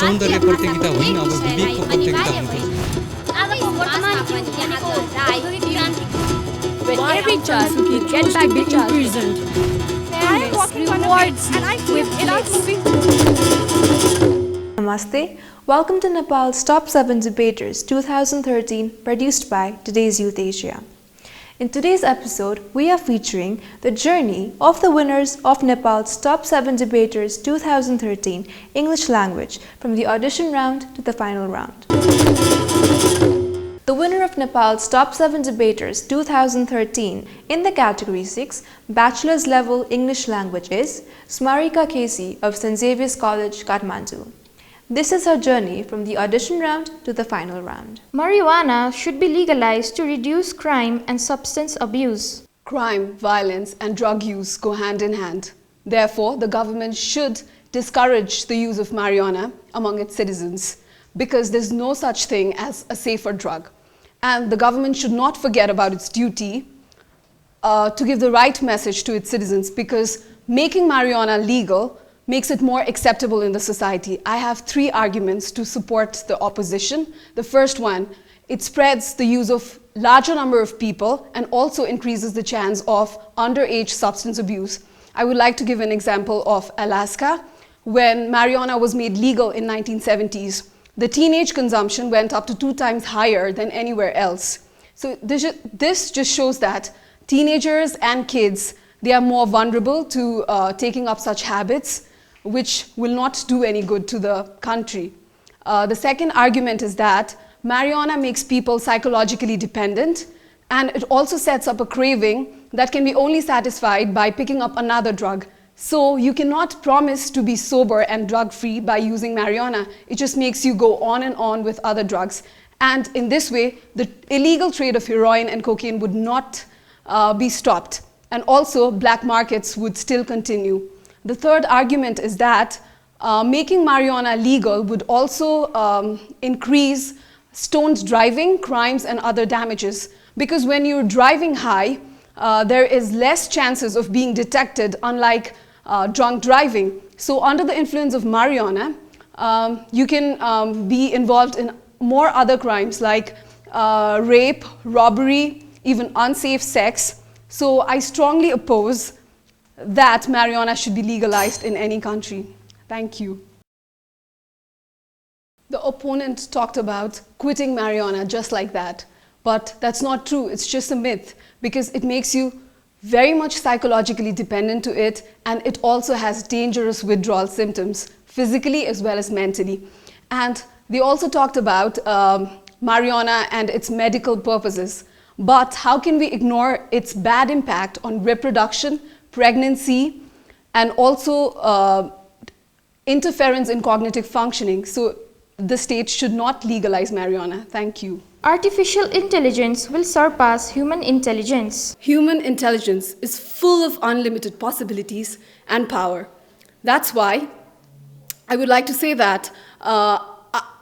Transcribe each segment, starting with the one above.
सौन्दर्य प्रतियोगिता होइन, अब विवेकको प्रतियोगिता हुनुपर्छ। When every child who can get back the imprisoned, rewards with Namaste. Welcome to Nepal's Top 7 Debaters 2013, produced by Today's Youth Asia. In today's episode, we are featuring the journey of the winners of Nepal's Top 7 Debaters 2013 English language from the audition round to the final round. The winner of Nepal's Top 7 Debaters 2013 in the Category 6 Bachelor's Level English Language is SMARIKA of St. Xavier's College, Kathmandu. This is her journey from the audition round to the final round. Marijuana should be legalized to reduce crime and substance abuse. Crime, violence, and drug use go hand in hand. Therefore, the government should discourage the use of marijuana among its citizens, because there's no such thing as a safer drug. And the government should not forget about its duty to give the right message to its citizens, because making marijuana legal makes it more acceptable in the society. I have 3 arguments to support the opposition. The first one, it spreads the use of larger number of people and also increases the chance of underage substance abuse. I would like to give an example of Alaska. When marijuana was made legal in 1970s, the teenage consumption went up to 2 times higher than anywhere else. So this just shows that teenagers and kids, they are more vulnerable to taking up such habits, which will not do any good to the country. The second argument is that marijuana makes people psychologically dependent, and it also sets up a craving that can be only satisfied by picking up another drug. So you cannot promise to be sober and drug-free by using marijuana. It just makes you go on and on with other drugs. And in this way, the illegal trade of heroin and cocaine would not be stopped. And also, black markets would still continue. The third argument is that making marijuana legal would also increase stoned driving, crimes, and other damages. Because when you're driving high, there is less chances of being detected, unlike drunk driving. So under the influence of marijuana, you can be involved in more other crimes like rape, robbery, even unsafe sex. So I strongly oppose that marijuana should be legalized in any country. Thank you. The opponent talked about quitting marijuana just like that. But that's not true. It's just a myth, because it makes you very much psychologically dependent to it, and it also has dangerous withdrawal symptoms, physically as well as mentally. And they also talked about marijuana and its medical purposes. But how can we ignore its bad impact on reproduction, pregnancy, and also interference in cognitive functioning? So the state should not legalize marijuana. Thank you. Artificial intelligence will surpass human intelligence. Human intelligence is full of unlimited possibilities and power. That's why I would like to say that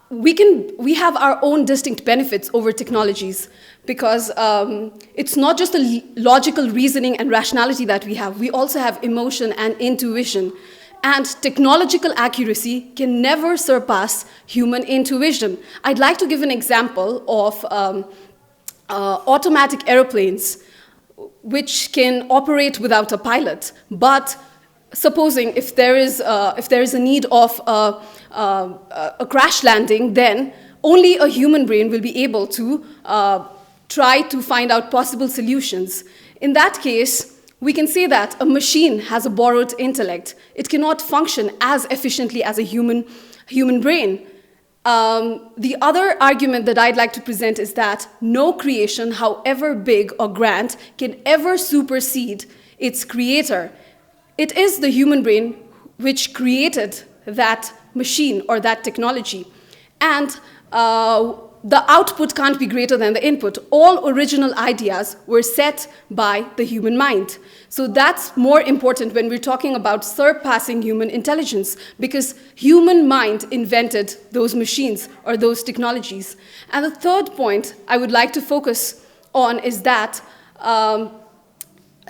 we have our own distinct benefits over technologies, because it's not just the logical reasoning and rationality that we have. We also have emotion and intuition. And technological accuracy can never surpass human intuition. I'd like to give an example of automatic airplanes, which can operate without a pilot. But supposing if there is a need of a crash landing, then only a human brain will be able to try to find out possible solutions. In that case, we can say that a machine has a borrowed intellect. It cannot function as efficiently as a human brain. The other argument that I'd like to present is that no creation, however big or grand, can ever supersede its creator. It is the human brain which created that machine or that technology. And the output can't be greater than the input. All original ideas were set by the human mind. So that's more important when we're talking about surpassing human intelligence, because human mind invented those machines or those technologies. And the third point I would like to focus on is that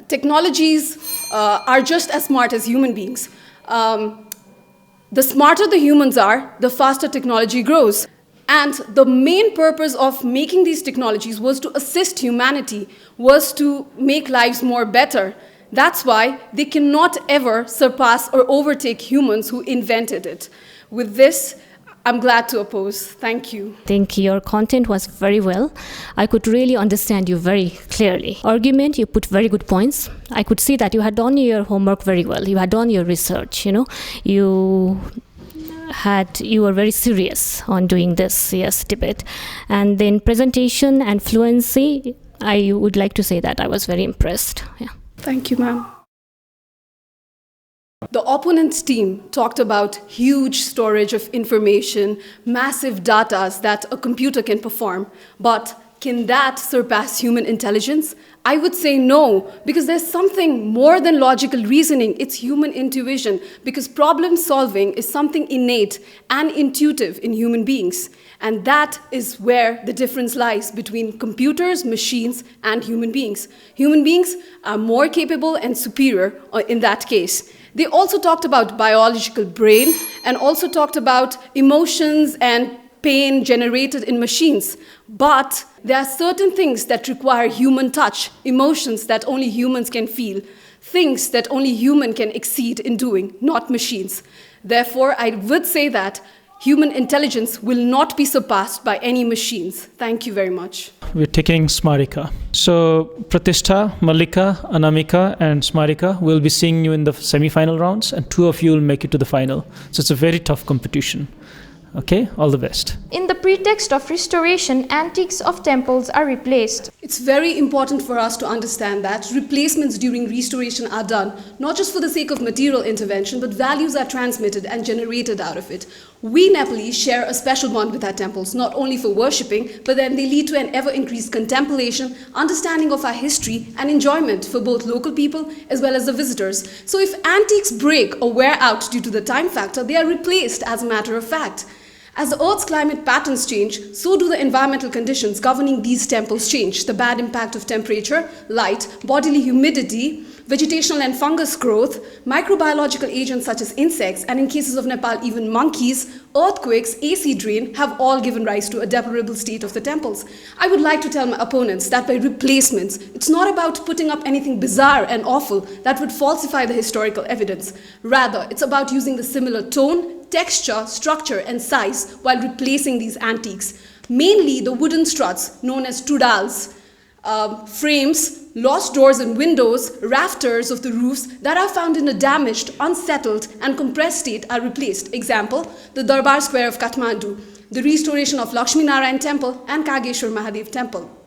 technologies are just as smart as human beings. The smarter the humans are, the faster technology grows. And the main purpose of making these technologies was to assist humanity, was to make lives more better. That's why they cannot ever surpass or overtake humans who invented it. With this, I'm glad to oppose. Thank you. I think your content was very well. I could really understand you very clearly. Argument, you put very good points. I could see that you had done your homework very well. You had done your research, You were very serious on doing this, debate. And then presentation and fluency, I would like to say that I was very impressed. Yeah. Thank you, ma'am. The opponent's team talked about huge storage of information, massive data that a computer can perform. But can that surpass human intelligence? I would say no, because there's something more than logical reasoning. It's human intuition, because problem solving is something innate and intuitive in human beings. And that is where the difference lies between computers, machines, and human beings. Human beings are more capable and superior in that case. They also talked about biological brain and also talked about emotions and pain generated in machines. But there are certain things that require human touch, emotions that only humans can feel, things that only human can exceed in doing, not machines. Therefore, I would say that human intelligence will not be surpassed by any machines. Thank you very much. We're taking SMARIKA. So Pratishtha, Mallika, Anamika, and SMARIKA will be seeing you in the semi-final rounds, and 2 of you will make it to the final. So it's a very tough competition. Okay, all the best. In the pretext of restoration, antiques of temples are replaced. It's very important for us to understand that replacements during restoration are done, not just for the sake of material intervention, but values are transmitted and generated out of it. We Nepalese share a special bond with our temples, not only for worshipping, but then they lead to an ever-increased contemplation, understanding of our history, and enjoyment for both local people as well as the visitors. So if antiques break or wear out due to the time factor, they are replaced as a matter of fact. As the Earth's climate patterns change, so do the environmental conditions governing these temples change. The bad impact of temperature, light, bodily humidity, vegetational and fungus growth, microbiological agents such as insects, and in cases of Nepal, even monkeys, earthquakes, acid rain have all given rise to a deplorable state of the temples. I would like to tell my opponents that by replacements, it's not about putting up anything bizarre and awful that would falsify the historical evidence. Rather, it's about using the similar tone, texture, structure, and size while replacing these antiques. Mainly the wooden struts known as tudals, frames, lost doors and windows, rafters of the roofs that are found in a damaged, unsettled, and compressed state are replaced. Example, the Darbar Square of Kathmandu, the restoration of Lakshmi Narayan Temple and Kageshwar Mahadev Temple.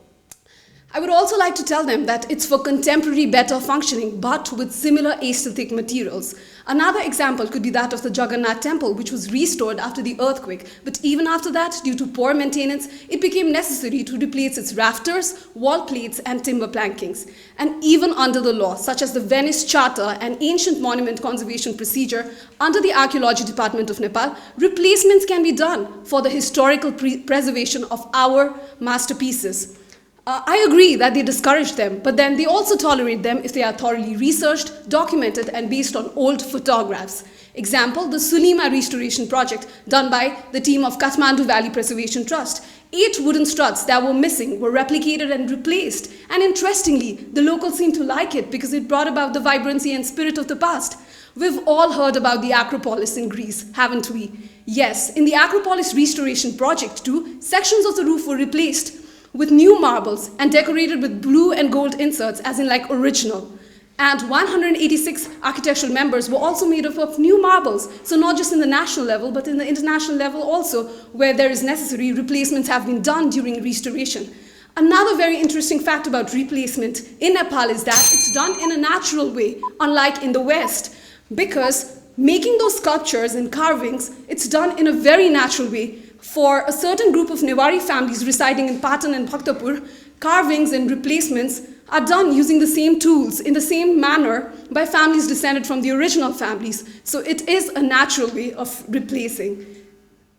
I would also like to tell them that it's for contemporary better functioning, but with similar aesthetic materials. Another example could be that of the Jagannath Temple, which was restored after the earthquake. But even after that, due to poor maintenance, it became necessary to replace its rafters, wall plates, and timber plankings. And even under the law, such as the Venice Charter and Ancient Monument Conservation Procedure, under the Archaeology Department of Nepal, replacements can be done for the historical preservation of our masterpieces. I agree that they discourage them, but then they also tolerate them if they are thoroughly researched, documented, and based on old photographs. Example, the Sulima restoration project done by the team of Kathmandu Valley Preservation Trust. 8 wooden struts that were missing were replicated and replaced. And interestingly, the locals seemed to like it because it brought about the vibrancy and spirit of the past. We've all heard about the Acropolis in Greece, haven't we? Yes, in the Acropolis restoration project too, sections of the roof were replaced with new marbles and decorated with blue and gold inserts as in like original. And 186 architectural members were also made up of new marbles. So not just in the national level, but in the international level also, where there is necessary, replacements have been done during restoration. Another very interesting fact about replacement in Nepal is that it's done in a natural way, unlike in the West, because making those sculptures and carvings, it's done in a very natural way. For a certain group of Newari families residing in Patan and Bhaktapur, carvings and replacements are done using the same tools, in the same manner, by families descended from the original families. So it is a natural way of replacing.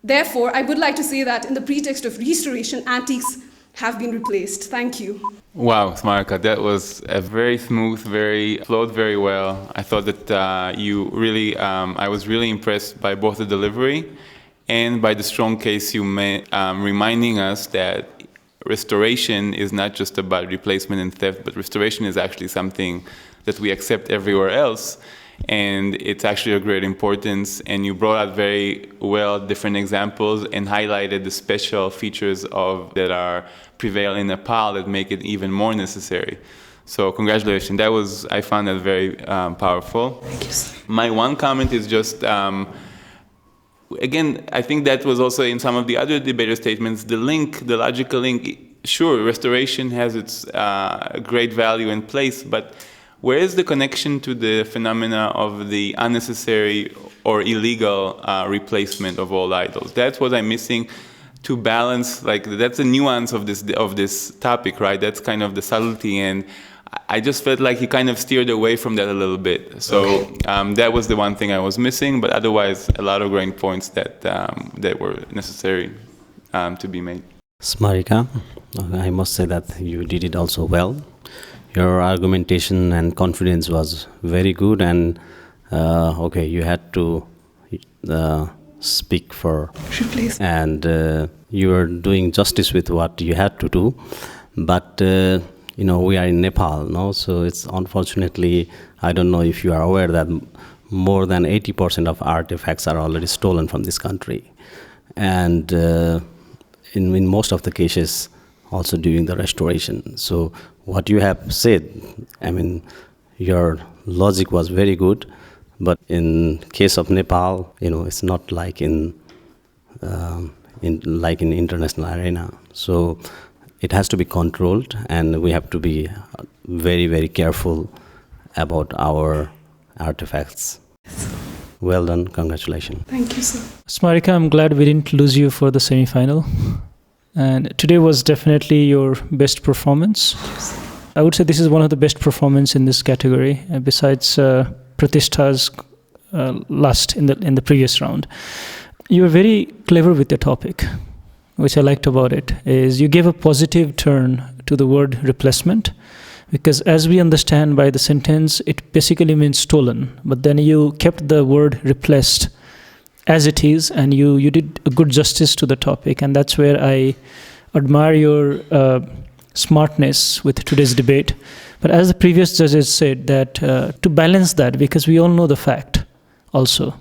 Therefore, I would like to say that in the pretext of restoration, antiques have been replaced. Thank you. Wow, SMARIKA, that was a very smooth, flowed very well. I thought that I was really impressed by both the delivery and by the strong case you made, reminding us that restoration is not just about replacement and theft, but restoration is actually something that we accept everywhere else. And it's actually of great importance, and you brought out very well different examples and highlighted the special features that prevail in Nepal that make it even more necessary. So congratulations, I found that very powerful. Thank you, sir. My one comment is just, again, I think that was also in some of the other debater statements, the logical link, sure, restoration has its great value and place, but where is the connection to the phenomena of the unnecessary or illegal replacement of old idols? That's what I'm missing to balance. Like, that's the nuance of this topic, right? That's kind of the subtlety, and I just felt like he kind of steered away from that a little bit. So that was the one thing I was missing, but otherwise a lot of great points that were necessary to be made. SMARIKA, I must say that you did it also well. Your argumentation and confidence was very good, and you had to speak for Replace. and you were doing justice with what you had to do. But we are in Nepal, no? So it's unfortunately, I don't know if you are aware that more than 80% of artifacts are already stolen from this country, and in most of the cases, also during the restoration. So what you have said, I mean, your logic was very good, but in case of Nepal, it's not like in international arena. So it has to be controlled, and we have to be very, very careful about our artifacts. Well done, congratulations. Thank you, sir. SMARIKA, I'm glad we didn't lose you for the semi-final. And today was definitely your best performance. I would say this is one of the best performances in this category, besides Pratishta's last in the previous round. You were very clever with the topic, which I liked about it, is you gave a positive turn to the word replacement, because as we understand by the sentence, it basically means stolen, but then you kept the word replaced as it is, and you did a good justice to the topic, and that's where I admire your smartness with today's debate. But as the previous judges said, that to balance that, because we all know the fact also.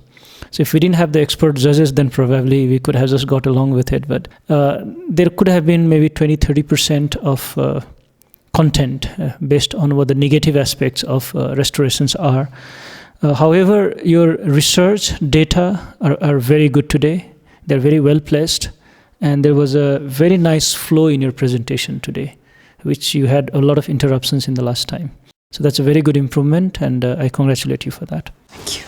So if we didn't have the expert judges, then probably we could have just got along with it. But there could have been maybe 20-30% of content based on what the negative aspects of restorations are. However, your research data are very good today. They're very well placed. And there was a very nice flow in your presentation today, which you had a lot of interruptions in the last time. So that's a very good improvement, and I congratulate you for that. Thank you.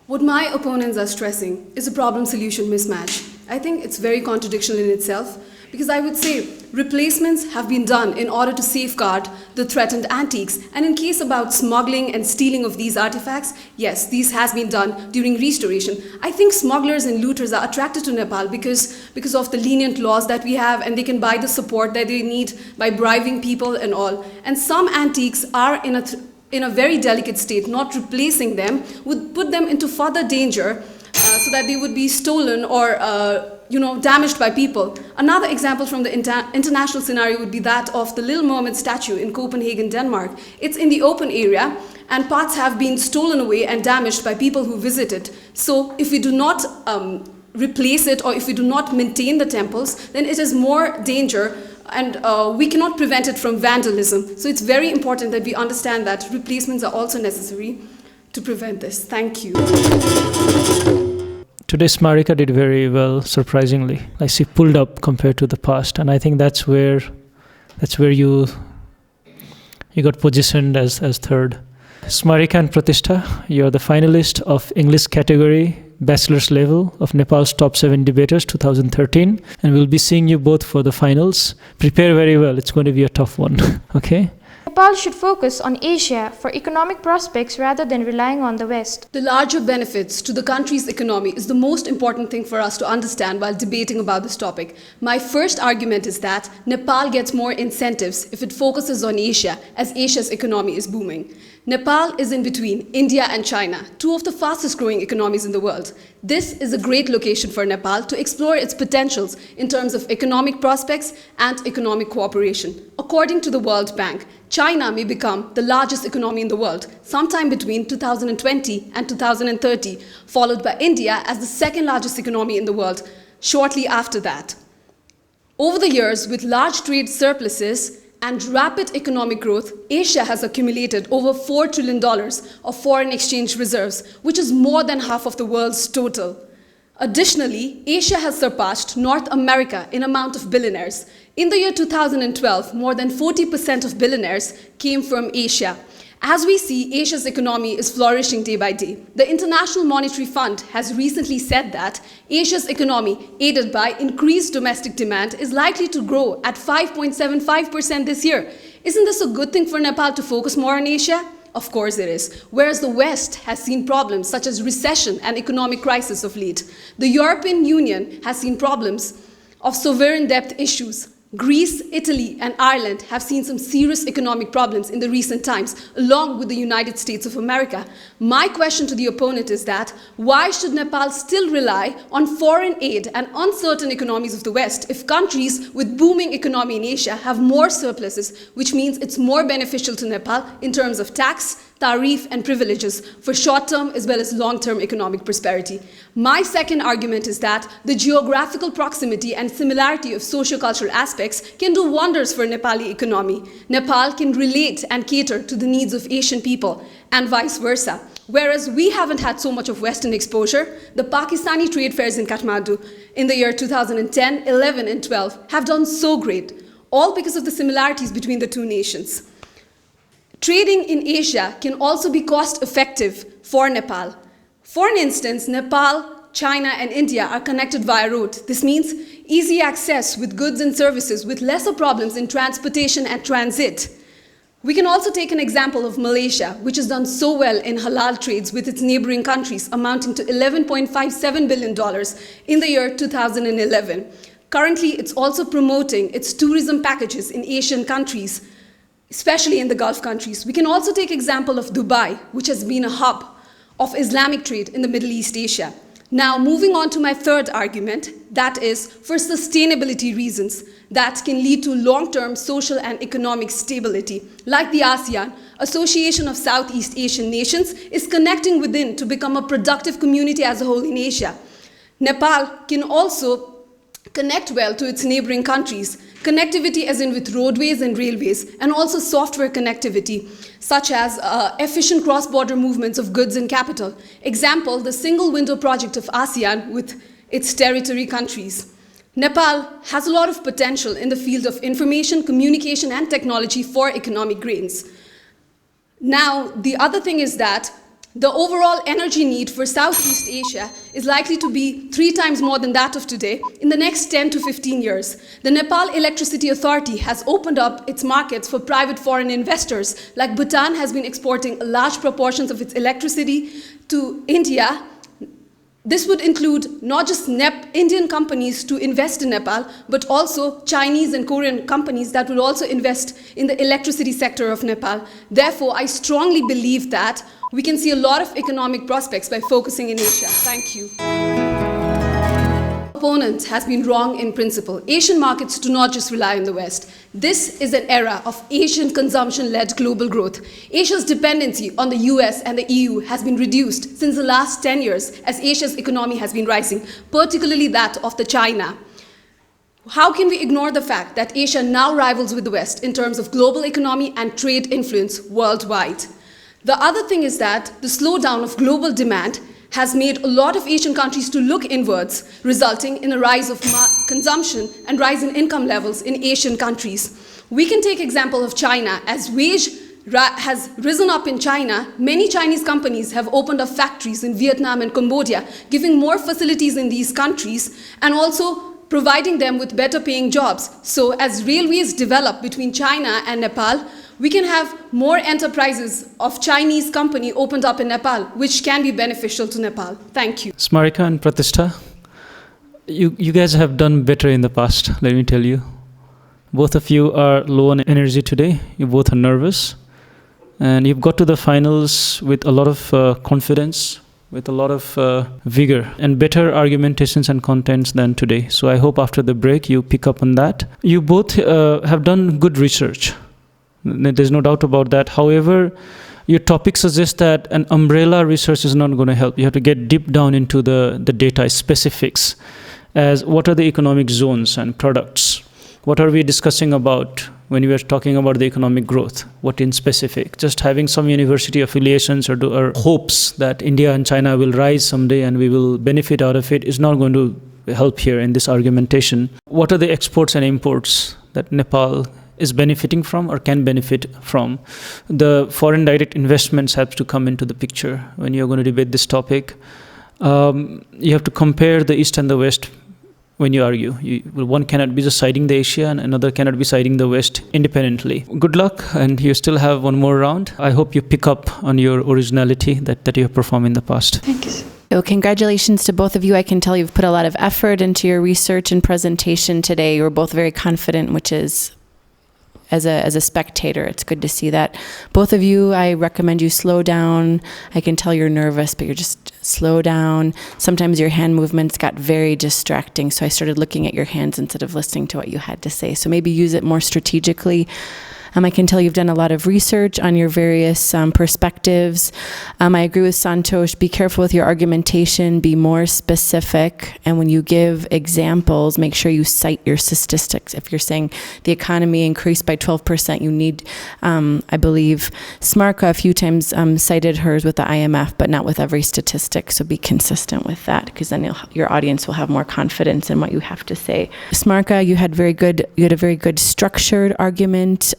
What my opponents are stressing is a problem-solution mismatch. I think it's very contradictional in itself, because I would say replacements have been done in order to safeguard the threatened antiques. And in case about smuggling and stealing of these artifacts, yes, these has been done during restoration. I think smugglers and looters are attracted to Nepal because of the lenient laws that we have, and they can buy the support that they need by bribing people and all. And some antiques are in a very delicate state. Not replacing them would put them into further danger, so that they would be stolen or damaged by people. Another example from the international scenario would be that of the Little Mermaid statue in Copenhagen, Denmark. It's in the open area, and parts have been stolen away and damaged by people who visit it. So if we do not replace it, or if we do not maintain the temples, then it is more danger, and we cannot prevent it from vandalism. So it's very important that we understand that replacements are also necessary to prevent this. Thank you. Today, SMARIKA did very well, surprisingly. Like, she pulled up compared to the past, and I think that's where you got positioned as third. SMARIKA and Pratishta, you're the finalist of English category, bachelor's level of Nepal's Top 7 Debaters 2013, and we'll be seeing you both for the finals. Prepare very well, it's going to be a tough one, okay? Nepal should focus on Asia for economic prospects rather than relying on the West. The larger benefits to the country's economy is the most important thing for us to understand while debating about this topic. My first argument is that Nepal gets more incentives if it focuses on Asia, as Asia's economy is booming. Nepal is in between India and China, two of the fastest growing economies in the world. This is a great location for Nepal to explore its potentials in terms of economic prospects and economic cooperation. According to the World Bank, China may become the largest economy in the world sometime between 2020 and 2030, followed by India as the second largest economy in the world shortly after that. Over the years, with large trade surpluses and rapid economic growth, Asia has accumulated over $4 trillion of foreign exchange reserves, which is more than half of the world's total. Additionally, Asia has surpassed North America in amount of billionaires. In the year 2012, more than 40% of billionaires came from Asia. As we see, Asia's economy is flourishing day by day. The International Monetary Fund has recently said that Asia's economy, aided by increased domestic demand, is likely to grow at 5.75% this year. Isn't this a good thing for Nepal to focus more on Asia? Of course it is. Whereas the West has seen problems such as recession and economic crisis of late. The European Union has seen problems of sovereign debt issues. Greece, Italy, and Ireland have seen some serious economic problems in the recent times, along with the United States of America. My question to the opponent is that, why should Nepal still rely on foreign aid and uncertain economies of the West if countries with booming economy in Asia have more surpluses, which means it's more beneficial to Nepal in terms of tax, tariff, and privileges for short-term as well as long-term economic prosperity. My second argument is that the geographical proximity and similarity of socio-cultural aspects can do wonders for Nepali economy. Nepal can relate and cater to the needs of Asian people and vice versa. Whereas we haven't had so much of Western exposure, the Pakistani trade fairs in Kathmandu in the year 2010, 11, and 12 have done so great, all because of the similarities between the two nations. Trading in Asia can also be cost-effective for Nepal. For instance, Nepal, China, and India are connected via road. This means easy access with goods and services with lesser problems in transportation and transit. We can also take an example of Malaysia, which has done so well in halal trades with its neighboring countries, amounting to $11.57 billion in the year 2011. Currently, it's also promoting its tourism packages in Asian countries, especially in the Gulf countries. We can also take example of Dubai, which has been a hub of Islamic trade in the Middle East Asia. Now, moving on to my third argument, that is for sustainability reasons that can lead to long-term social and economic stability. Like the ASEAN, Association of Southeast Asian Nations, is connecting within to become a productive community as a whole in Asia. Nepal can also connect well to its neighboring countries. Connectivity as in with roadways and railways, and also software connectivity, such as efficient cross-border movements of goods and capital. Example, the single window project of ASEAN with its territory countries. Nepal has a lot of potential in the field of information, communication, and technology for economic gains. Now, the other thing is that the overall energy need for Southeast Asia is likely to be 3 times more than that of today in the next 10 to 15 years. The Nepal Electricity Authority has opened up its markets for private foreign investors, like Bhutan has been exporting large proportions of its electricity to India. This would include not just Indian companies to invest in Nepal, but also Chinese and Korean companies that will also invest in the electricity sector of Nepal. Therefore, I strongly believe that we can see a lot of economic prospects by focusing in Asia. Thank you. Opponent has been wrong in principle. Asian markets do not just rely on the West. This is an era of Asian consumption-led global growth. Asia's dependency on the US and the EU has been reduced since the last 10 years as Asia's economy has been rising, particularly that of the China. How can we ignore the fact that Asia now rivals with the West in terms of global economy and trade influence worldwide? The other thing is that the slowdown of global demand has made a lot of Asian countries to look inwards, resulting in a rise of consumption and rise in income levels in Asian countries. We can take example of China. As wage has risen up in China, many Chinese companies have opened up factories in Vietnam and Cambodia, giving more facilities in these countries and also providing them with better paying jobs. So as railways develop between China and Nepal, we can have more enterprises of Chinese company opened up in Nepal, which can be beneficial to Nepal. Thank you. Smarika and Pratishtha, you guys have done better in the past, let me tell you. Both of you are low on energy today. You both are nervous. And you've got to the finals with a lot of confidence, with a lot of vigor, and better argumentations and contents than today. So I hope after the break you pick up on that. You both have done good research. There's no doubt about that. However, your topic suggests that an umbrella research is not going to help. You have to get deep down into the data specifics, as what are the economic zones and products? What are we discussing about when we are talking about the economic growth? What in specific? Just having some university affiliations or hopes that India and China will rise someday and we will benefit out of it is not going to help here in this argumentation. What are the exports and imports that Nepal is benefiting from or can benefit from? The foreign direct investments have to come into the picture when you're going to debate this topic. You have to compare the East and the West when you argue. One cannot be just siding the Asia and another cannot be siding the West independently. Good luck, and you still have one more round. I hope you pick up on your originality that you have performed in the past. Thank you. So congratulations to both of you. I can tell you've put a lot of effort into your research and presentation today. You were both very confident, which is, as a spectator, it's good to see that. Both of you, I recommend you slow down. I can tell you're nervous, but you're just slow down. Sometimes your hand movements got very distracting, so I started looking at your hands instead of listening to what you had to say. So maybe use it more strategically. I can tell you've done a lot of research on your various perspectives. I agree with Santosh. Be careful with your argumentation. Be more specific. And when you give examples, make sure you cite your statistics. If you're saying the economy increased by 12%, you need, I believe, SMARIKA a few times cited hers with the IMF, but not with every statistic. So be consistent with that, because then your audience will have more confidence in what you have to say. SMARIKA, you had a very good structured argument.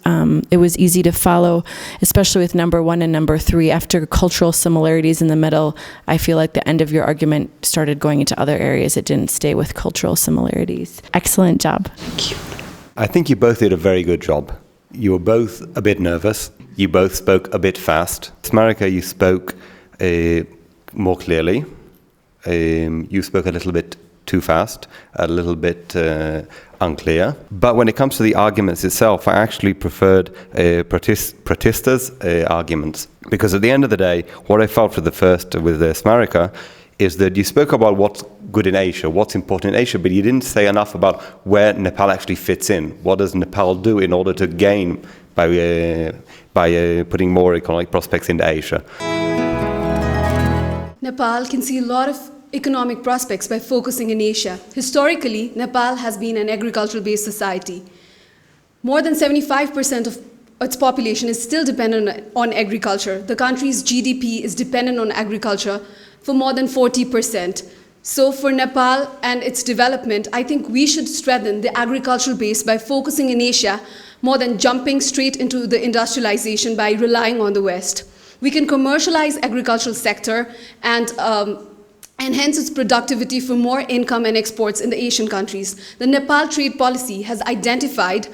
It was easy to follow, especially with number 1 and number 3. After cultural similarities in the middle, I feel like the end of your argument started going into other areas. It didn't stay with cultural similarities. Excellent job. Thank you. I think you both did a very good job. You were both a bit nervous. You both spoke a bit fast. SMARIKA, you spoke more clearly. You spoke a little bit too fast, a little bit unclear. But when it comes to the arguments itself, I actually preferred Pratishtha's arguments. Because at the end of the day, what I felt with SMARIKA is that you spoke about what's good in Asia, what's important in Asia, but you didn't say enough about where Nepal actually fits in. What does Nepal do in order to gain by putting more economic prospects into Asia? Nepal can see a lot of economic prospects by focusing in Asia. Historically, Nepal has been an agricultural-based society. More than 75% of its population is still dependent on agriculture. The country's GDP is dependent on agriculture for more than 40%. So for Nepal and its development, I think we should strengthen the agricultural base by focusing in Asia more than jumping straight into the industrialization by relying on the West. We can commercialize agricultural sector and enhance its productivity for more income and exports in the Asian countries. The Nepal trade policy has identified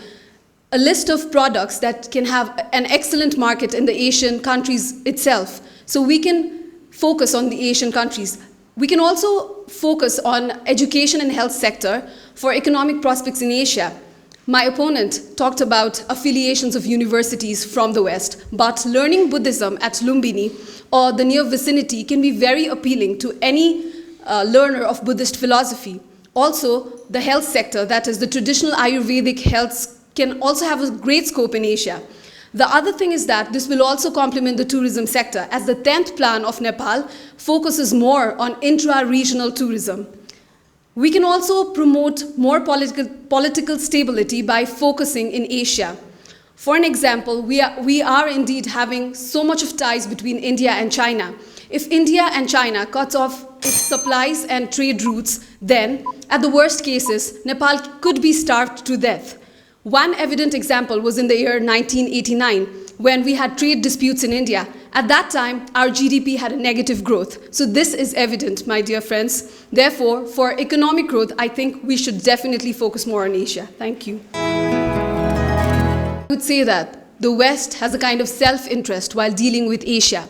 a list of products that can have an excellent market in the Asian countries itself. So we can focus on the Asian countries. We can also focus on education and health sector for economic prospects in Asia. My opponent talked about affiliations of universities from the West, but learning Buddhism at Lumbini or the near vicinity can be very appealing to any learner of Buddhist philosophy. Also, the health sector, that is the traditional Ayurvedic health, can also have a great scope in Asia. The other thing is that this will also complement the tourism sector, as the 10th plan of Nepal focuses more on intra-regional tourism. We can also promote more political stability by focusing in Asia. For an example, we are indeed having so much of ties between India and China. If India and China cuts off its supplies and trade routes, then, at the worst cases, Nepal could be starved to death. One evident example was in the year 1989, when we had trade disputes in India. At that time, our GDP had a negative growth. So this is evident, my dear friends. Therefore, for economic growth, I think we should definitely focus more on Asia. Thank you. I would say that the West has a kind of self-interest while dealing with Asia.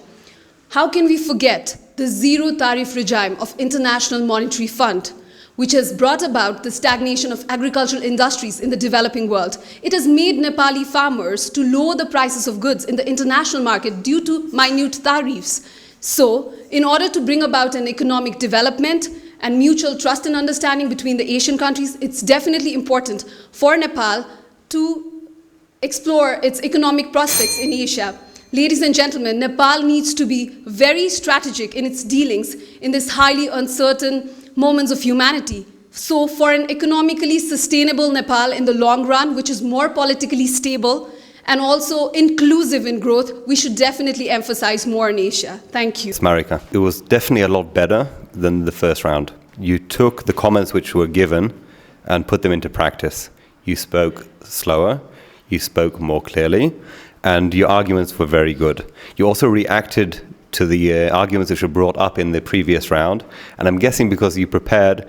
How can we forget the zero tariff regime of International Monetary Fund, which has brought about the stagnation of agricultural industries in the developing world? It has made Nepali farmers to lower the prices of goods in the international market due to minute tariffs. So, in order to bring about an economic development and mutual trust and understanding between the Asian countries, it's definitely important for Nepal to explore its economic prospects in Asia. Ladies and gentlemen, Nepal needs to be very strategic in its dealings in this highly uncertain moments of humanity. So for an economically sustainable Nepal in the long run, which is more politically stable and also inclusive in growth, we should definitely emphasize more in Asia. Thank you. SMARIKA, it was definitely a lot better than the first round. You took the comments which were given and put them into practice. You spoke slower, you spoke more clearly, and your arguments were very good. You also reacted to the arguments which were brought up in the previous round, and I'm guessing because you prepared,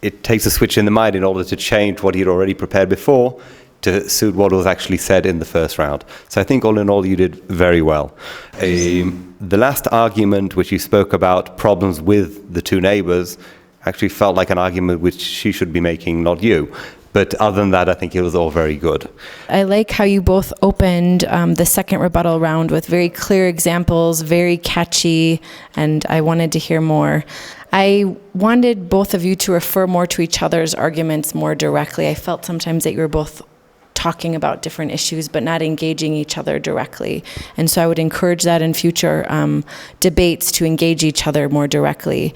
it takes a switch in the mind in order to change what you'd already prepared before to suit what was actually said in the first round. So I think all in all you did very well. The last argument which you spoke about problems with the two neighbors actually felt like an argument which she should be making, not you. But other than that, I think it was all very good. I like how you both opened the second rebuttal round with very clear examples, very catchy, and I wanted to hear more. I wanted both of you to refer more to each other's arguments more directly. I felt sometimes that you were both talking about different issues but not engaging each other directly. And so I would encourage that in future debates to engage each other more directly.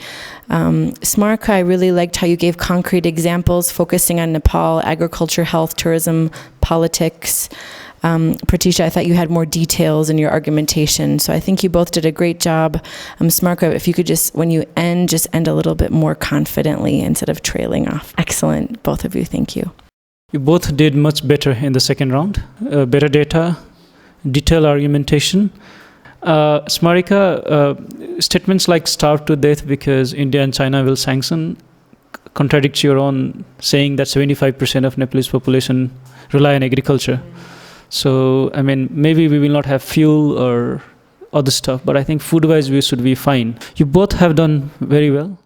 SMARIKA, I really liked how you gave concrete examples focusing on Nepal, agriculture, health, tourism, politics. Pratisha, I thought you had more details in your argumentation. So I think you both did a great job. SMARIKA, if you could just, when you end, just end a little bit more confidently instead of trailing off. Excellent, both of you, thank you. You both did much better in the second round. Better data, detailed argumentation. SMARIKA, statements like starve to death because India and China will sanction contradicts your own saying that 75% of Nepalese population rely on agriculture. So, I mean, maybe we will not have fuel or other stuff, but I think food-wise we should be fine. You both have done very well.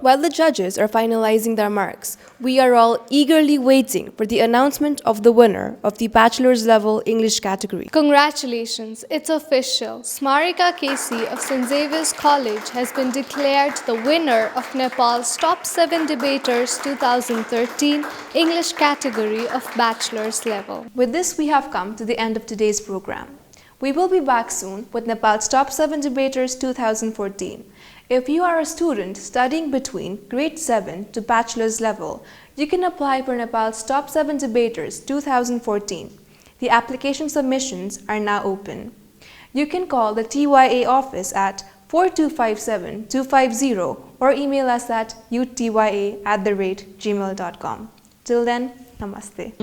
While the judges are finalizing their marks, we are all eagerly waiting for the announcement of the winner of the bachelor's level English category. Congratulations, it's official. SMARIKA Casey of St. Xavier's College has been declared the winner of Nepal's Top 7 Debaters 2013 English category of bachelor's level. With this, we have come to the end of today's program. We will be back soon with Nepal's Top 7 Debaters 2014. If you are a student studying between grade 7 to bachelor's level, you can apply for Nepal's Top 7 Debaters 2014. The application submissions are now open. You can call the TYA office at 4257-250 or email us at utya@gmail.com. Till then, namaste.